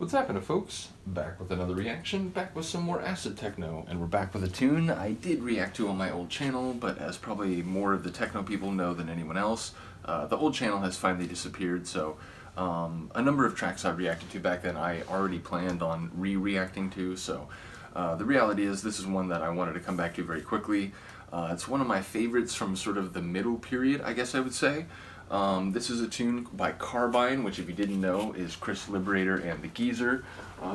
What's happening, folks? Back with another reaction, back with some more acid-techno, and we're back with a tune I did react to on my old channel, but as probably more of the techno people know than anyone else, the old channel has finally disappeared, so a number of tracks I reacted to back then I already planned on re-reacting to, so the reality is this is one that I wanted to come back to very quickly. It's one of my favorites from sort of the middle period, I guess I would say. This is a tune by Carbine, which if you didn't know is Chris Liberator and the Geezer.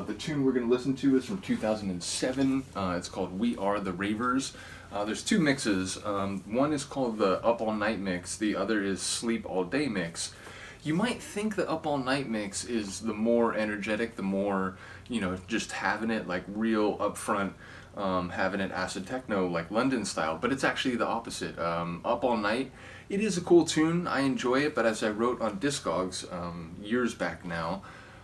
The tune we're going to listen to is from 2007. It's called We Are the Ravers. There's two mixes. One is called the Up All Night mix, the other is Sleep All Day mix. You might think the Up All Night mix is the more energetic, the more, you know, just having it like real upfront, having it acid techno like London style, but it's actually the opposite. Up All Night, it is a cool tune, I enjoy it, but as I wrote on Discogs years back now,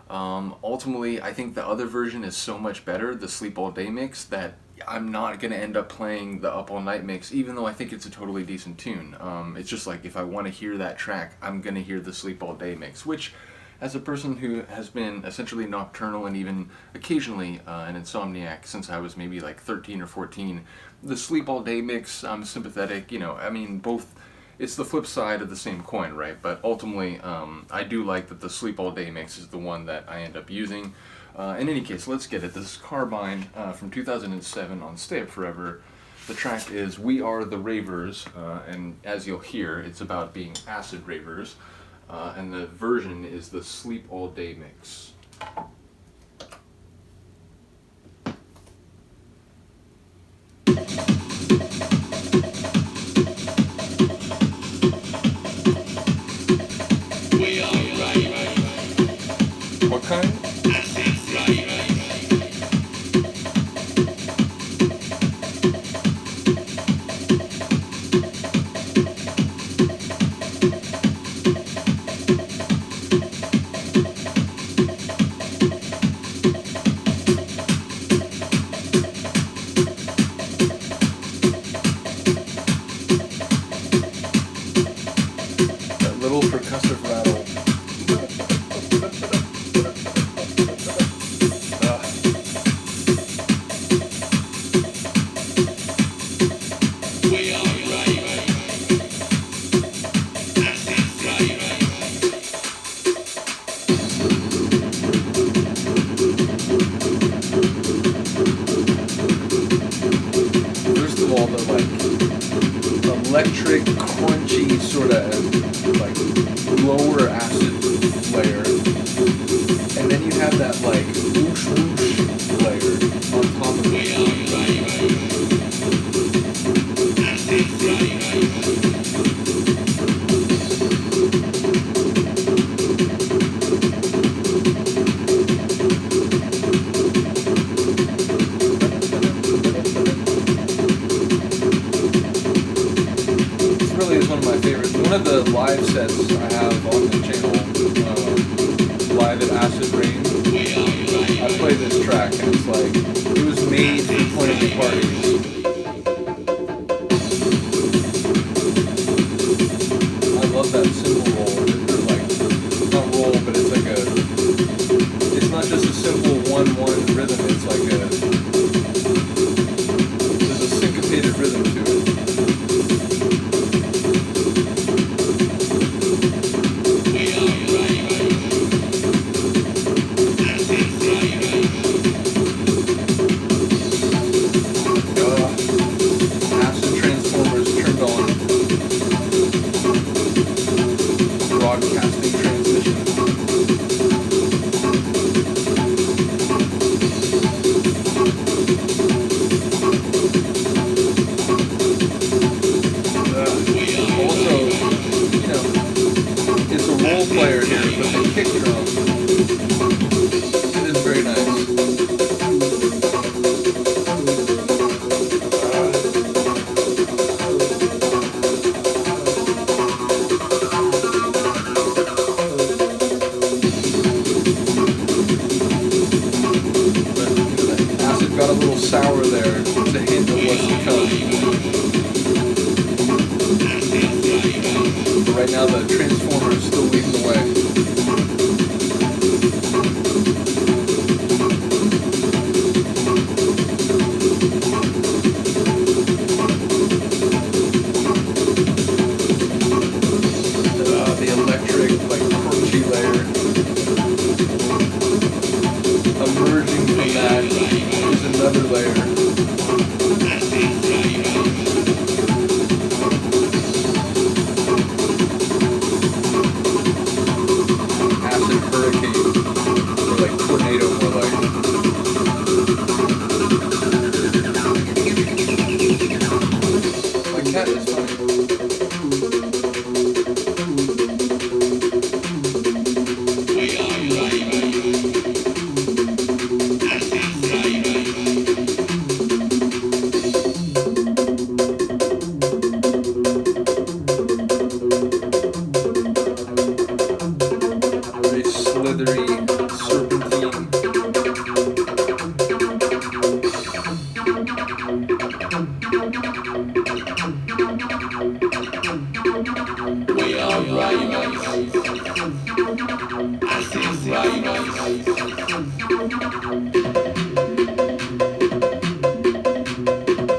ultimately I think the other version is so much better, the Sleep All Day mix, that I'm not going to end up playing the Up All Night mix, even though I think it's a totally decent tune. It's just like if I want to hear that track, I'm going to hear the Sleep All Day mix, which as a person who has been essentially nocturnal and even occasionally an insomniac since I was maybe like 13 or 14, the Sleep All Day mix, I'm sympathetic, you know, I mean both, it's the flip side of the same coin, right? But ultimately, I do like that the Sleep All Day mix is the one that I end up using. In any case, let's get it. This is Carbine from 2007 on Stay Up Forever. The track is We Are the Ravers, and as you'll hear, it's about being acid ravers. And the version is the Sleep All Day mix. What kind? That little percussive rattle. First of all, the like electric, crunchy sort of like lower acid layer, and then you have that like whoosh whoosh layer on top of it. Really is one of my favorites. One of the live sets I have on the channel, live at Acid Rain, I play this track and it's like, it was made for playing at parties. I love that cymbal roll, or like, not roll, but it's like it's not just a simple 1-1 rhythm, it's like there's a syncopated rhythm to it. Broadcasting transmission. Also, you know, it's a role player here, but the kick drum, it is very nice. Got a little sour there. It's a hint of what's to come. But right now the Transformer is still leading the way. like tornado, more like. My cat is funny. Slithery serpentine. We are Ravers.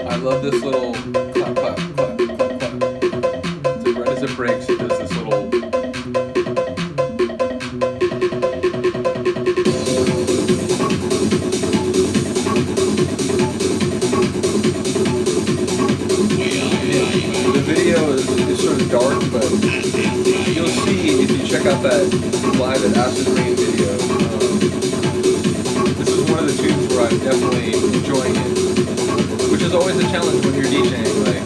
I love this little clap, clap, clap, clap, clap. So right as it breaks, it does this little. The video is sort of dark, but you'll see if you check out that live at Acid Rain video. This is one of the tunes where I'm definitely enjoying it, which is always a challenge when you're DJing. Like,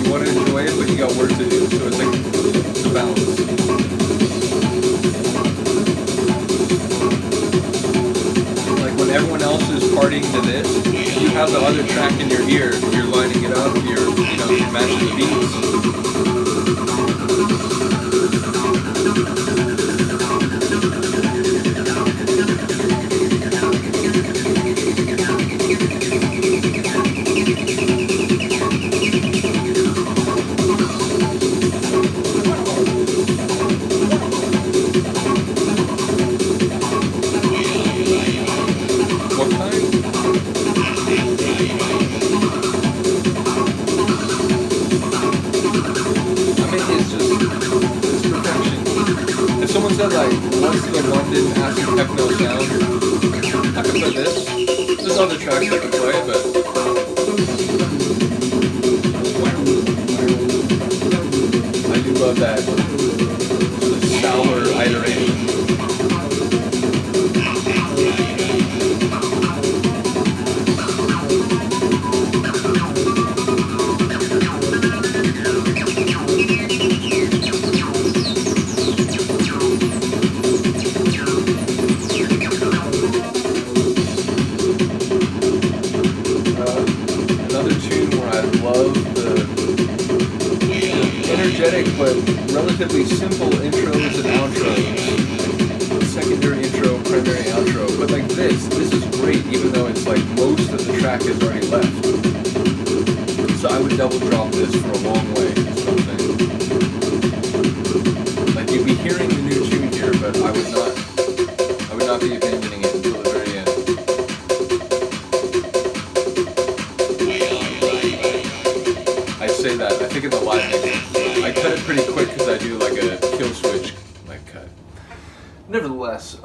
you want to enjoy it, but you got work to do, so it's like it's a balance. Like when everyone else is partying to this, you have the other track in your ear, you're lining it up, you're matching the beats. What kind? If someone said like, what's the London acid-techno sound? I could play this. There's other tracks I could play, but I do love that sort of sour iteration. Energetic but relatively simple intros and outros. Secondary intro, primary outro. But like this is great, even though it's like most of the track is already left. So I would double drop this for a long way, is what I'm saying. Like you'd be hearing the new tune here, but I would not be abandoning it until the very end. I say that, I think in the live mix, I cut it pretty quick because I do like a kill switch like cut. Nevertheless,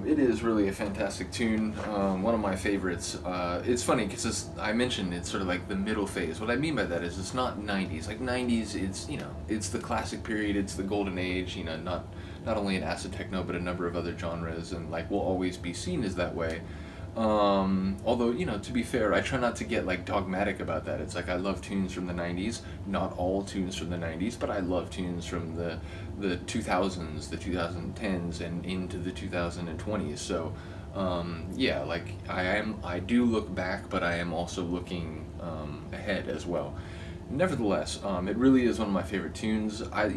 it is really a fantastic tune, one of my favorites. It's funny because I mentioned it's sort of like the middle phase. What I mean by that is it's not 90s. Like 90s, it's, it's the classic period, it's the golden age, not only in acid techno but a number of other genres, and like will always be seen as that way. Although, to be fair, I try not to get like dogmatic about that. It's like I love tunes from the 90s, not all tunes from the 90s, but I love tunes from the 2000s, the 2010s, and into the 2020s. So, yeah, like I do look back, but I am also looking ahead as well. Nevertheless, it really is one of my favorite tunes. I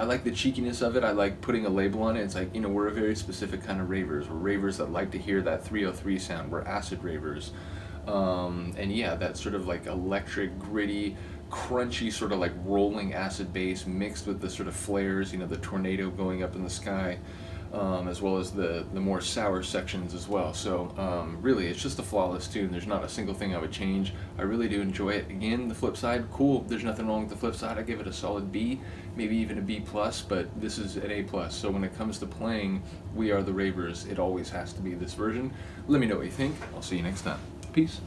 like the cheekiness of it. I like putting a label on it. It's like, we're a very specific kind of ravers. We're ravers that like to hear that 303 sound. We're acid ravers. And yeah, that sort of like electric, gritty, crunchy, sort of like rolling acid bass mixed with the sort of flares, the tornado going up in the sky. As well as the more sour sections as well. So really, it's just a flawless tune. There's not a single thing I would change. I really do enjoy it. Again, the flip side, cool. There's nothing wrong with the flip side. I give it a solid B, maybe even a B+, but this is an A+. So when it comes to playing We Are the Ravers, it always has to be this version. Let me know what you think. I'll see you next time. Peace.